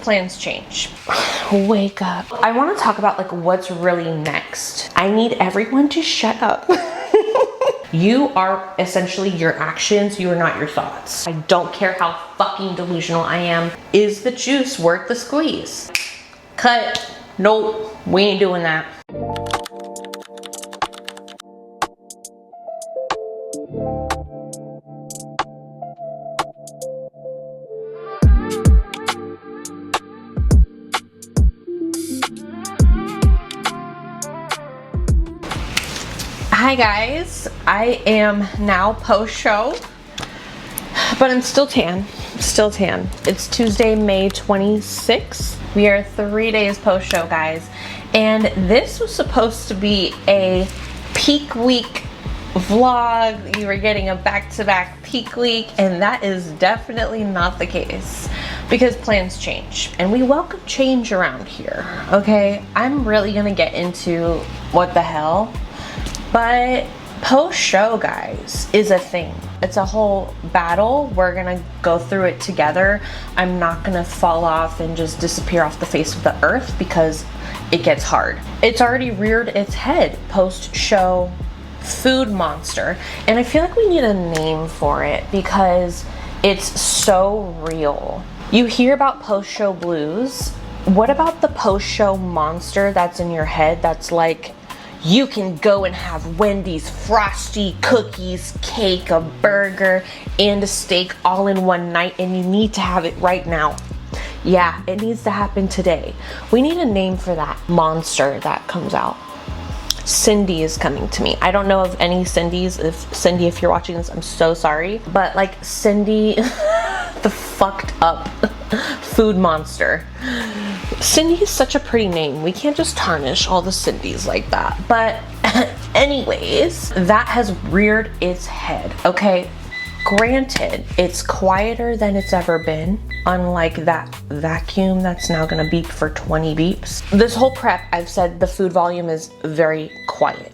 Plans change. Wake up. I want to talk about like what's really next. I need everyone to shut up. You are essentially your actions. You are not your thoughts. I don't care how fucking delusional I am. Is the juice worth the squeeze? Cut. Nope, we ain't doing that. Hi guys, I am now post-show, but I'm still tan, It's Tuesday, May 26th. We are 3 days post-show, guys. And this was supposed to be a peak week vlog. You were getting a back-to-back peak week, and that is definitely not the case because plans change and we welcome change around here, okay? I'm really gonna get into what the hell. But post-show, guys, is a thing. It's a whole battle. We're gonna go through it together. I'm not gonna fall off and just disappear off the face of the earth because it gets hard. It's already reared its head, post-show food monster. And I feel like we need a name for it because it's so real. You hear about post-show blues. What about the post-show monster that's in your head that's like, you can go and have Wendy's frosty cookies, cake, a burger, and a steak all in one night, and you need to have it right now. Yeah, it needs to happen today. We need a name for that monster that comes out. Cindy is coming to me. I don't know of any Cindys. Cindy, if you're watching this, I'm so sorry. But like Cindy, the fucked up food monster. Cindy is such a pretty name. We can't just tarnish all the Cindys like that. But anyways, that has reared its head, okay? Granted, it's quieter than it's ever been, unlike that vacuum that's now gonna beep for 20 beeps. This whole prep, I've said the food volume is very quiet.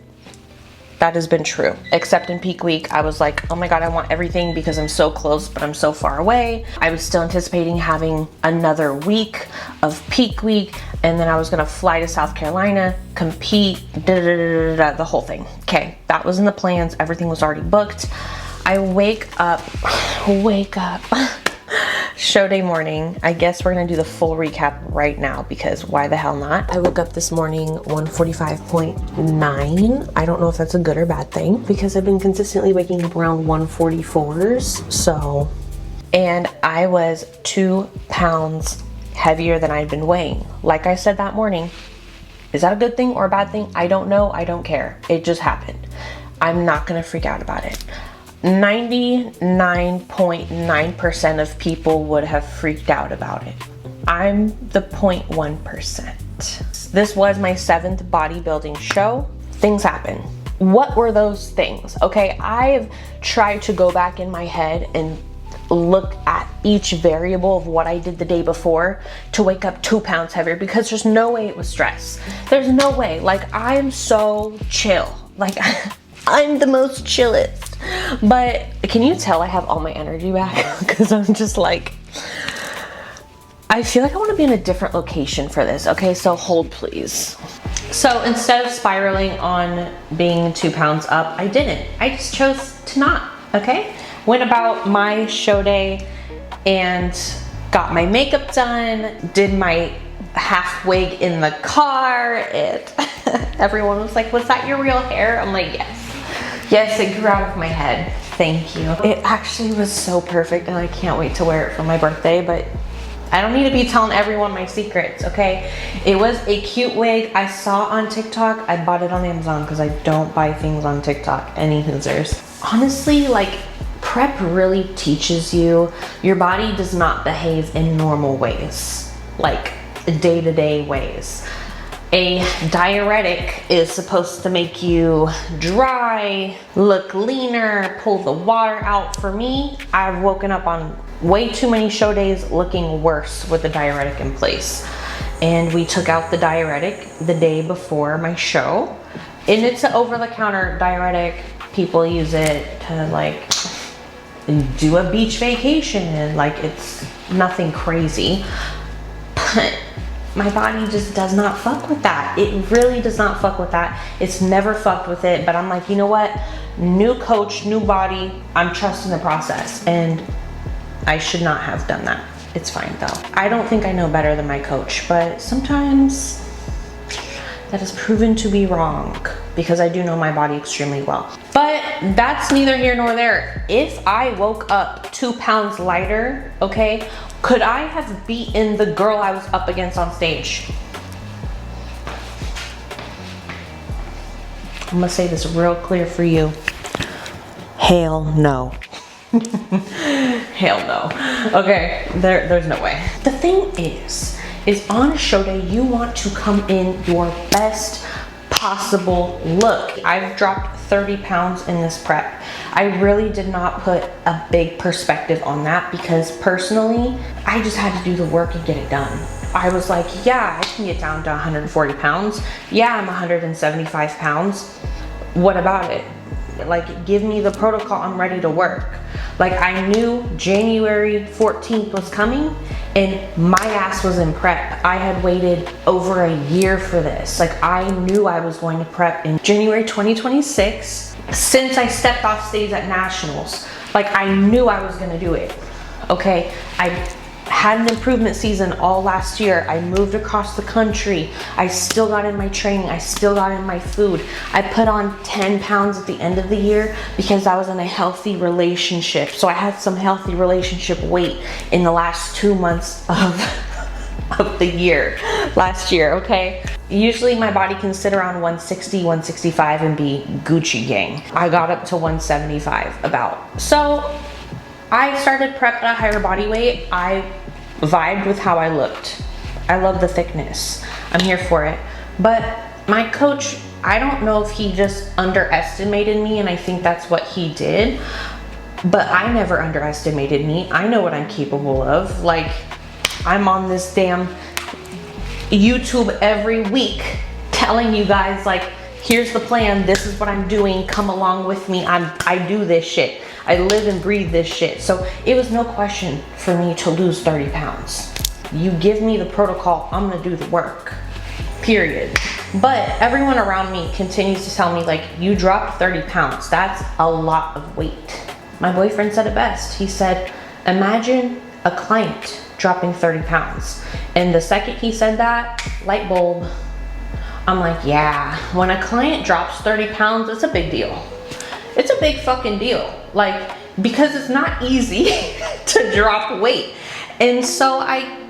That has been true, except in peak week. I was like, oh my God, I want everything because I'm so close, but I'm so far away. I was still anticipating having another week of peak week, and then I was gonna fly to South Carolina, compete, the whole thing. Okay, that was in the plans. Everything was already booked. I wake up, show day morning. I guess we're gonna do the full recap right now because why the hell not? I woke up this morning 1:45.9. I don't know if that's a good or bad thing because I've been consistently waking up around 1:44s. So, and I was 2 pounds heavier than I'd been weighing. Like I said that morning, is that a good thing or a bad thing? I don't know, I don't care. It just happened. I'm not gonna freak out about it. 99.9% of people would have freaked out about it. I'm the 0.1%. This was my 7th bodybuilding show. Things happen. What were those things? Okay, I've tried to go back in my head and look at each variable of what I did the day before to wake up 2 pounds heavier because there's no way it was stress. There's no way. Like, I'm so chill. Like, I'm the most chillest. But can you tell I have all my energy back? Because I'm just like, I feel like I want to be in a different location for this. Okay, so hold please. So instead of spiraling on being 2 pounds up, I didn't. I just chose to not, okay? Went about my show day and got my makeup done, did my half wig in the car. Everyone was like, was that your real hair? I'm like, yes. Yes, it grew out of my head. Thank you. It actually was so perfect and I can't wait to wear it for my birthday, but I don't need to be telling everyone my secrets, okay? It was a cute wig I saw on TikTok. I bought it on Amazon because I don't buy things on TikTok, any hoosers. Honestly, like, prep really teaches you your body does not behave in normal ways, like day-to-day ways. A diuretic is supposed to make you dry, look leaner, pull the water out. For me, I've woken up on way too many show days looking worse with the diuretic in place. And we took out the diuretic the day before my show. And it's an over-the-counter diuretic. People use it to like do a beach vacation and like it's nothing crazy. my body just does not fuck with that. It really does not fuck with that. It's never fucked with it, but I'm like, you know what? New coach, new body, I'm trusting the process, and I should not have done that. It's fine though. I don't think I know better than my coach, but sometimes that is proven to be wrong because I do know my body extremely well. But that's neither here nor there. If I woke up 2 pounds lighter, okay, could I have beaten the girl I was up against on stage? I'm gonna say this real clear for you. Hell no. Hell no. Okay, there's no way. The thing is on a show day, you want to come in your best possible look. I've dropped 30 pounds in this prep. I really did not put a big perspective on that because personally, I just had to do the work and get it done. I was like, yeah, I can get down to 140 pounds. Yeah, I'm 175 pounds. What about it? Like, give me the protocol, I'm ready to work. Like, I knew January 14th was coming and my ass was in prep. I had waited over a year for this. Like, I knew I was going to prep in January 2026 since I stepped off stage at Nationals. Like, I knew I was gonna do it, okay? I had an improvement season all last year. I moved across the country. I still got in my training. I still got in my food. I put on 10 pounds at the end of the year because I was in a healthy relationship. So I had some healthy relationship weight in the last 2 months of the year, last year, okay? Usually my body can sit around 160, 165 and be Gucci gang. I got up to 175 about. So I started prep at a higher body weight. I vibed with how I looked. I love the thickness. I'm here for it. But my coach, I don't know if he just underestimated me, and I think that's what he did. But I never underestimated me. I know what I'm capable of. Like, I'm on this damn YouTube every week telling you guys, like, here's the plan. This is what I'm doing. Come along with me. I do this shit. I live and breathe this shit. So it was no question for me to lose 30 pounds. You give me the protocol, I'm gonna do the work, period. But everyone around me continues to tell me, like, you dropped 30 pounds. That's a lot of weight. My boyfriend said it best. He said, imagine a client dropping 30 pounds. And the second he said that, light bulb. I'm like, yeah, when a client drops 30 pounds, it's a big deal. It's a big fucking deal. Like, because it's not easy to drop weight. And so I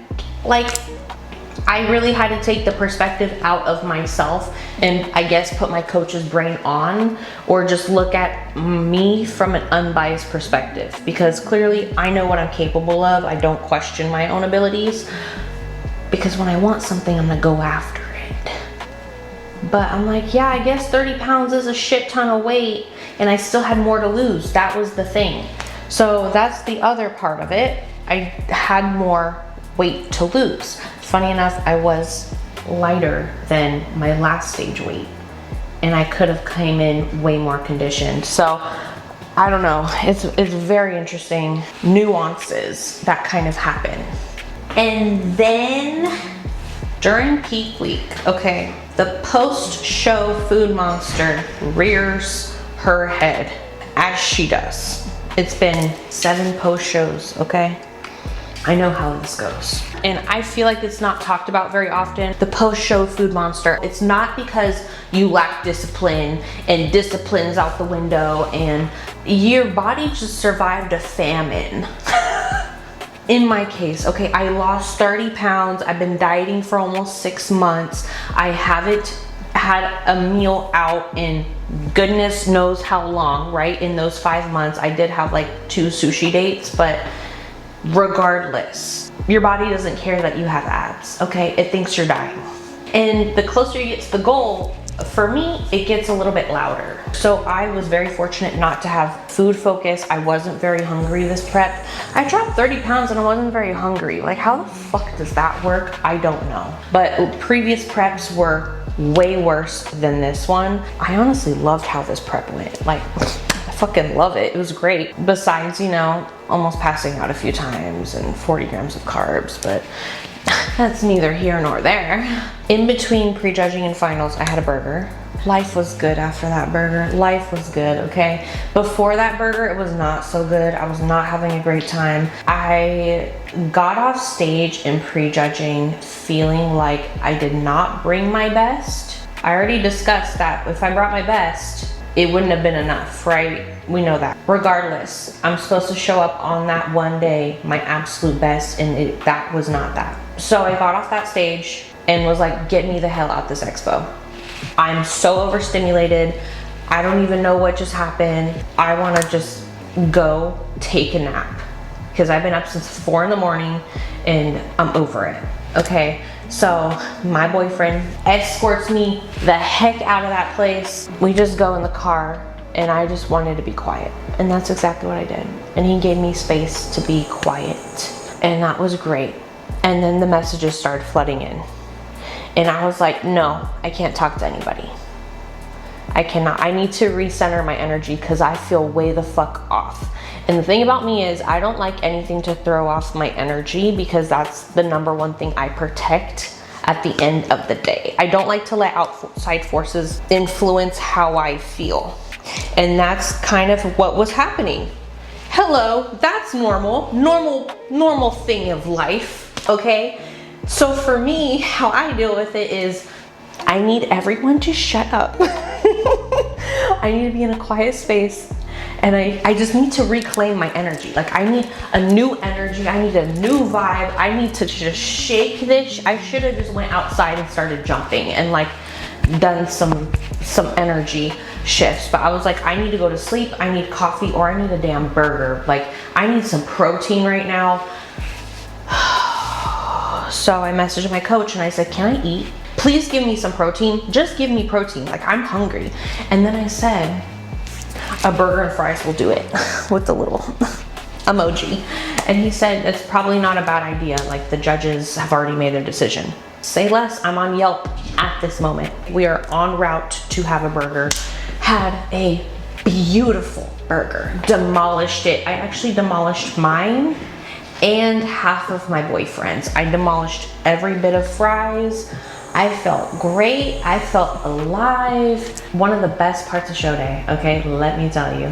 really had to take the perspective out of myself and I guess put my coach's brain on, or just look at me from an unbiased perspective, because clearly I know what I'm capable of. I don't question my own abilities, because when I want something, I'm gonna go after it. But I'm like, yeah, I guess 30 pounds is a shit ton of weight, and I still had more to lose. That was the thing. So that's the other part of it. I had more weight to lose. Funny enough, I was lighter than my last stage weight, and I could have came in way more conditioned. So I don't know, it's very interesting nuances that kind of happen. And then during peak week, okay, the post-show food monster rears her head, as she does. It's been 7 post-shows, okay? I know how this goes. And I feel like it's not talked about very often. The post-show food monster. It's not because you lack discipline and discipline's out the window and your body just survived a famine. In my case, okay, I lost 30 pounds. I've been dieting for almost 6 months. I haven't had a meal out in goodness knows how long, right? In those 5 months, I did have like 2 sushi dates, but regardless, your body doesn't care that you have abs, okay? It thinks you're dying. And the closer you get to the goal, for me, it gets a little bit louder. So I was very fortunate not to have food focus. I wasn't very hungry this prep. I dropped 30 pounds and I wasn't very hungry. Like, how the fuck does that work? I don't know. But previous preps were way worse than this one. I honestly loved how this prep went. Like, I fucking love it. It was great. Besides, you know, almost passing out a few times and 40 grams of carbs, but That's neither here nor there. In between prejudging and finals, I had a burger. Life was good after that burger. Life was good, okay? Before that burger, it was not so good. I was not having a great time. I got off stage in prejudging feeling like I did not bring my best. I already discussed that if I brought my best, it wouldn't have been enough, right? We know that. Regardless, I'm supposed to show up on that one day, my absolute best, and that was not that. So I got off that stage and was like, get me the hell out this expo. I'm so overstimulated. I don't even know what just happened. I wanna just go take a nap because I've been up since 4 in the morning and I'm over it, okay? So my boyfriend escorts me the heck out of that place. We just go in the car and I just wanted to be quiet. And that's exactly what I did. And he gave me space to be quiet. And that was great. And then the messages started flooding in. And I was like, no, I can't talk to anybody. I cannot. I need to recenter my energy because I feel way the fuck off. And the thing about me is I don't like anything to throw off my energy because that's the #1 thing I protect at the end of the day. I don't like to let outside forces influence how I feel. And that's kind of what was happening. Hello, that's normal thing of life, okay? So for me, how I deal with it is I need everyone to shut up. I need to be in a quiet space and I just need to reclaim my energy. Like I need a new energy, I need a new vibe, I need to just shake this. I should have just went outside and started jumping and like done some energy shifts, but I was like, I need to go to sleep, I need coffee, or I need a damn burger. Like I need some protein right now. So I messaged my coach and I said, can I eat? Please give me some protein. Just give me protein. Like I'm hungry. And then I said, a burger and fries will do it with the little emoji. And he said, it's probably not a bad idea. Like the judges have already made their decision. Say less, I'm on Yelp at this moment. We are en route to have a burger. Had a beautiful burger, demolished it. I actually demolished mine and half of my boyfriend's. I demolished every bit of fries. I felt great, I felt alive. One of the best parts of show day, okay, let me tell you.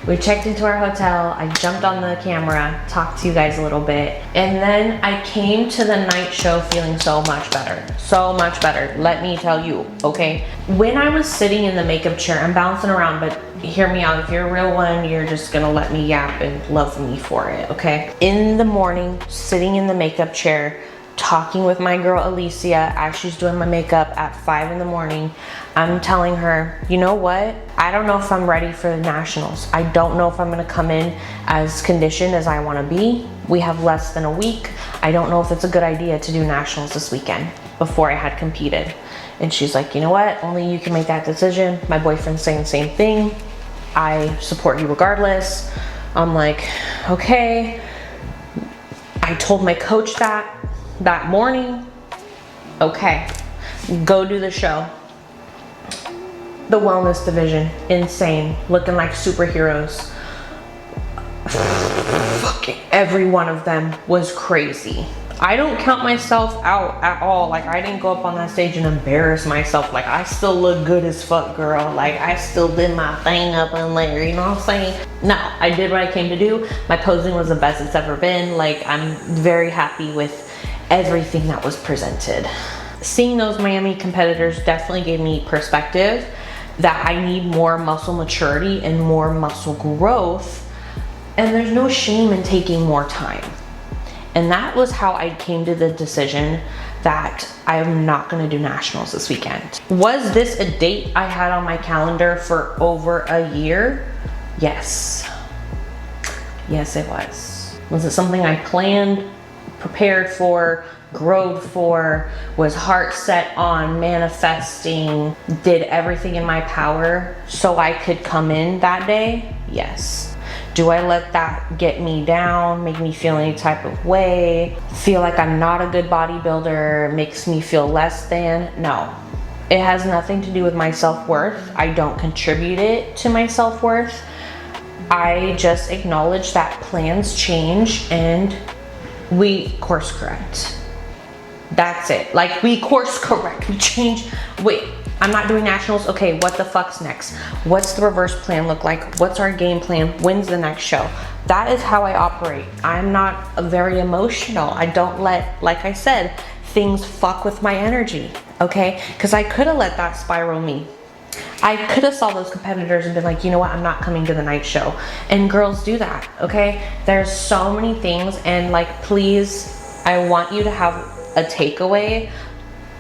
We checked into our hotel, I jumped on the camera, talked to you guys a little bit, and then I came to the night show feeling so much better, let me tell you, okay? When I was sitting in the makeup chair, I'm bouncing around, but hear me out, if you're a real one, you're just gonna let me yap and love me for it, okay? In the morning, sitting in the makeup chair, talking with my girl Alicia as she's doing my makeup at 5 in the morning, I'm telling her, you know what? I don't know if I'm ready for the nationals. I don't know if I'm gonna come in as conditioned as I wanna be. We have less than a week. I don't know if it's a good idea to do nationals this weekend before I had competed. And she's like, you know what? Only you can make that decision. My boyfriend's saying the same thing. I support you regardless. I'm like, okay. I told my coach that morning, okay, go do the show. The wellness division, insane, looking like superheroes. Fucking every one of them was crazy. I don't count myself out at all. Like I didn't go up on that stage and embarrass myself. Like I still look good as fuck, girl. Like I still did my thing up in there, you know what I'm saying? No, I did what I came to do. My posing was the best it's ever been. Like I'm very happy with everything that was presented. Seeing those Miami competitors definitely gave me perspective that I need more muscle maturity and more muscle growth, and there's no shame in taking more time. And that was how I came to the decision that I am not gonna do nationals this weekend. Was this a date I had on my calendar for over a year? Yes. Yes, it was. Was it something I planned, prepared for, growed for, was heart set on, manifesting, did everything in my power so I could come in that day? Yes. Do I let that get me down, make me feel any type of way, feel like I'm not a good bodybuilder, makes me feel less than? No. It has nothing to do with my self-worth. I don't contribute it to my self-worth. I just acknowledge that plans change and we course correct. That's it. Like, we course correct, we change. Wait, I'm not doing nationals. Okay, what the fuck's next? What's the reverse plan look like? What's our game plan? When's the next show? That is how I operate. I'm not very emotional. I don't let, like I said, things fuck with my energy, okay? Because I could have let that spiral me. I could have saw those competitors and been like, you know what, I'm not coming to the night show. And girls do that, okay? There's so many things, and like, please, I want you to have a takeaway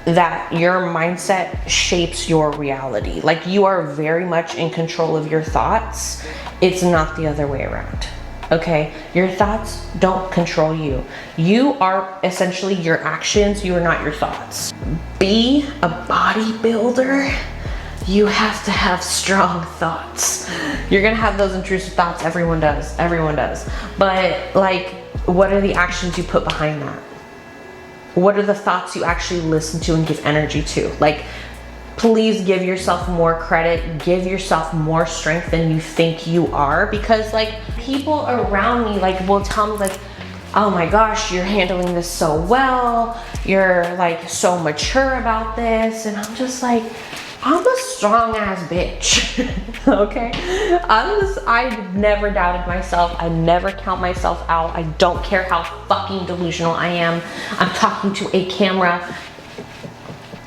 that your mindset shapes your reality. Like, you are very much in control of your thoughts. It's not the other way around, okay? Your thoughts don't control you. You are essentially your actions. You are not your thoughts. Be a bodybuilder. You have to have strong thoughts. You're gonna have those intrusive thoughts. Everyone does. Everyone does. But like, what are the actions you put behind that? What are the thoughts you actually listen to and give energy to? Like, please give yourself more credit. Give yourself more strength than you think you are, because like, people around me like will tell me like, oh my gosh, you're handling this so well. You're like so mature about this. And I'm just like, I'm a strong ass bitch, okay? I never doubted myself. I never count myself out. I don't care how fucking delusional I am. I'm talking to a camera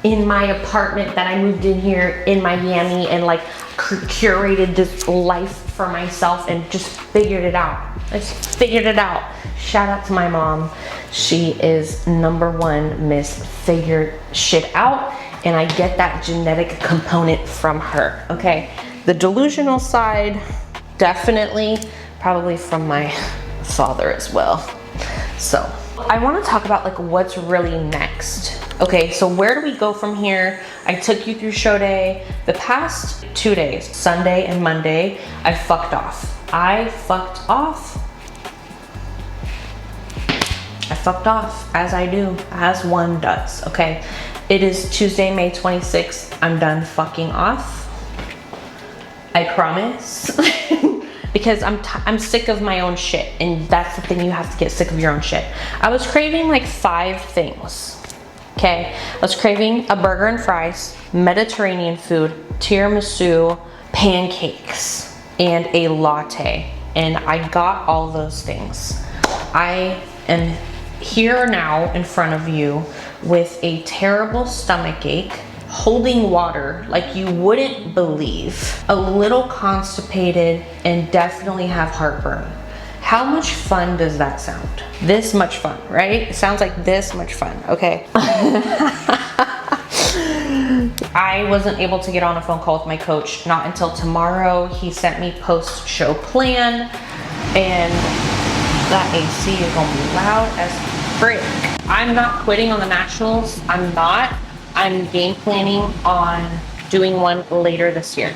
in my apartment that I moved in here in Miami, and like curated this life for myself and just figured it out. I just figured it out. Shout out to my mom. She is #1 Miss Figured Shit Out. And I get that genetic component from her, okay? The delusional side, definitely, probably from my father as well. So, I wanna talk about like what's really next. Okay, so where do we go from here? I took you through show day. The past 2 days, Sunday and Monday, I fucked off. I fucked off, as I do, as one does, okay? It is Tuesday, May 26th. I'm done fucking off. I promise. Because I'm sick of my own shit. And that's the thing, you have to get sick of your own shit. I was craving like 5 things. Okay? I was craving a burger and fries, Mediterranean food, tiramisu, pancakes, and a latte. And I got all those things. I am here now in front of you with a terrible stomach ache, holding water like you wouldn't believe, a little constipated, and definitely have heartburn. How much fun does that sound? This much fun, right? It sounds like this much fun, okay? I wasn't able to get on a phone call with my coach, not until tomorrow. He sent me post-show plan, and that AC is gonna be loud as frick. I'm not quitting on the nationals. I'm not. I'm game planning on doing one later this year.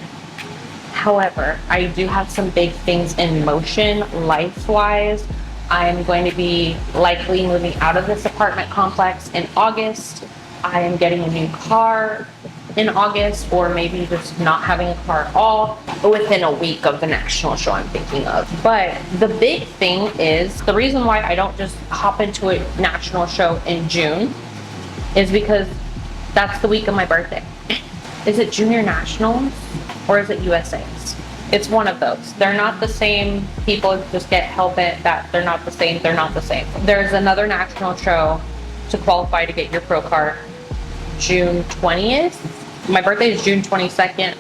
However, I do have some big things in motion life-wise. I'm going to be likely moving out of this apartment complex in August. I am getting a new car in August, or maybe just not having a car at all within a week of the national show I'm thinking of. But the big thing is, the reason why I don't just hop into a national show in June is because that's the week of my birthday. Is it Junior Nationals or is it USA's? It's one of those. They're not the same. People just get hell-bent that they're not the same. They're not the same. There's another national show to qualify to get your pro card June 20th. My birthday is June 22nd,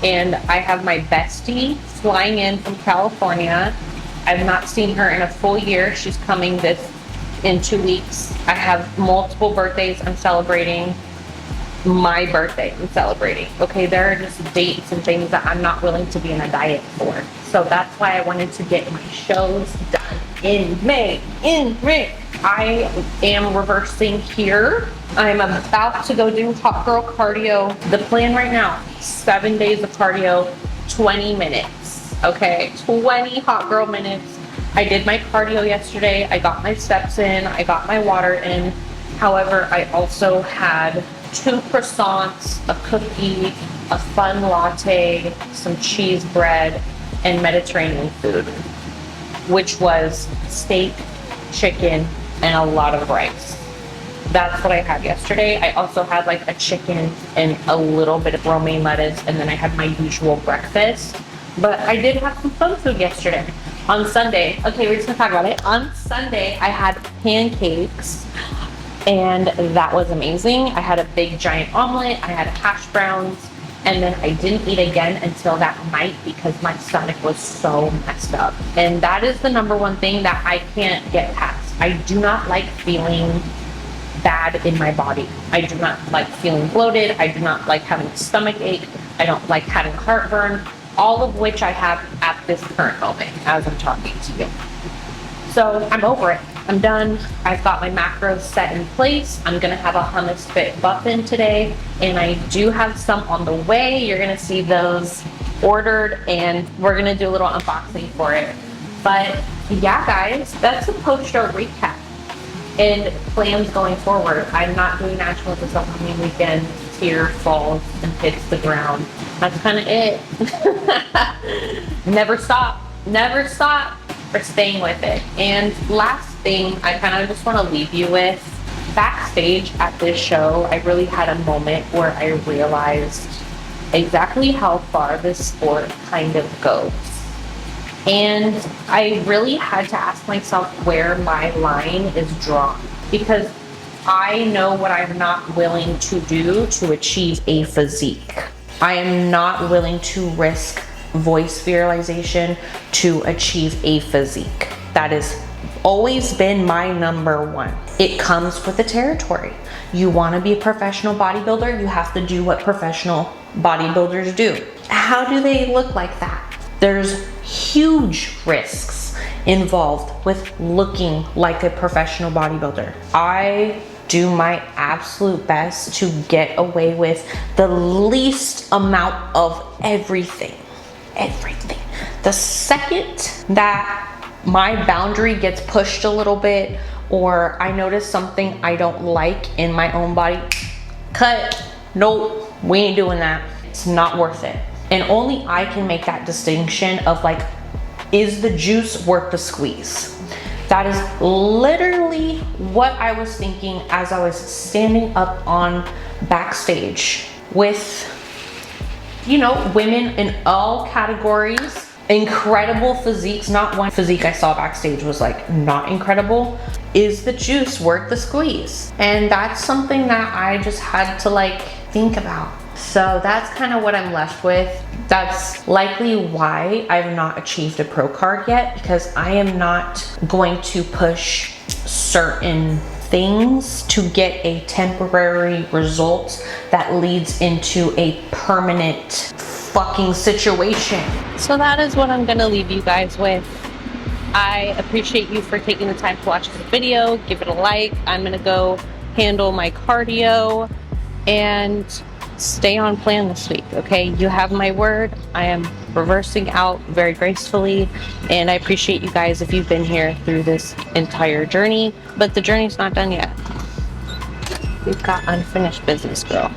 and I have my bestie flying in from California. I've not seen her in a full year. She's coming in 2 weeks. I have multiple birthdays I'm celebrating. My birthday I'm celebrating. Okay, there are just dates and things that I'm not willing to be in a diet for. So that's why I wanted to get my shows done in May. I am reversing here. I'm about to go do hot girl cardio. The plan right now, 7 days of cardio, 20 minutes, okay? 20 hot girl minutes. I did my cardio yesterday. I got my steps in. I got my water in. However, I also had 2 croissants, a cookie, a fun latte, some cheese bread, and Mediterranean food, which was steak, chicken, and a lot of rice. That's what I had yesterday. I also had like a chicken and a little bit of romaine lettuce, and then I had my usual breakfast. But I did have some fun food yesterday. On Sunday, okay, we're just gonna talk about it. On Sunday, I had pancakes, and that was amazing. I had a big giant omelet, I had hash browns, and then I didn't eat again until that night because my stomach was so messed up. And that is the number one thing that I can't get past. I do not like feeling bad in my body. I do not like feeling bloated. I do not like having a stomach ache. I don't like having heartburn, all of which I have at this current moment as I'm talking to you. So I'm over it. I'm done. I've got my macros set in place. I'm gonna have a hummus fit muffin today, and I do have some on the way. You're gonna see those ordered, and we're gonna do a little unboxing for it. But yeah, guys, that's a post-show recap and plans going forward. I'm not doing nationals this upcoming weekend. Tear falls and hits the ground. That's kind of it. Never stop. Never stop. For staying with it. And last thing I kind of just want to leave you with, backstage at this show, I really had a moment where I realized exactly how far this sport kind of goes. And I really had to ask myself where my line is drawn, because I know what I'm not willing to do to achieve a physique. I am not willing to risk voice virilization to achieve a physique. That has always been my number one. It comes with the territory. You want to be a professional bodybuilder, you have to do what professional bodybuilders do. How do they look like that? There's huge risks involved with looking like a professional bodybuilder. I do my absolute best to get away with the least amount of everything. The second that my boundary gets pushed a little bit, or I notice something I don't like in my own body, cut. Nope, we ain't doing that. It's not worth it. And only I can make that distinction of like, is the juice worth the squeeze? That is literally what I was thinking as I was standing up on backstage with, you know, women in all categories, incredible physiques. Not one physique I saw backstage was like not incredible. Is the juice worth the squeeze? And that's something that I just had to like think about. So that's kind of what I'm left with. That's likely why I've not achieved a pro card yet, because I am not going to push certain things to get a temporary result that leads into a permanent fucking situation. So that is what I'm gonna leave you guys with. I appreciate you for taking the time to watch this video. Give it a like. I'm gonna go handle my cardio and stay on plan this week, okay? You have my word. I am reversing out very gracefully, and I appreciate you guys if you've been here through this entire journey, but the journey's not done yet. We've got unfinished business, girl.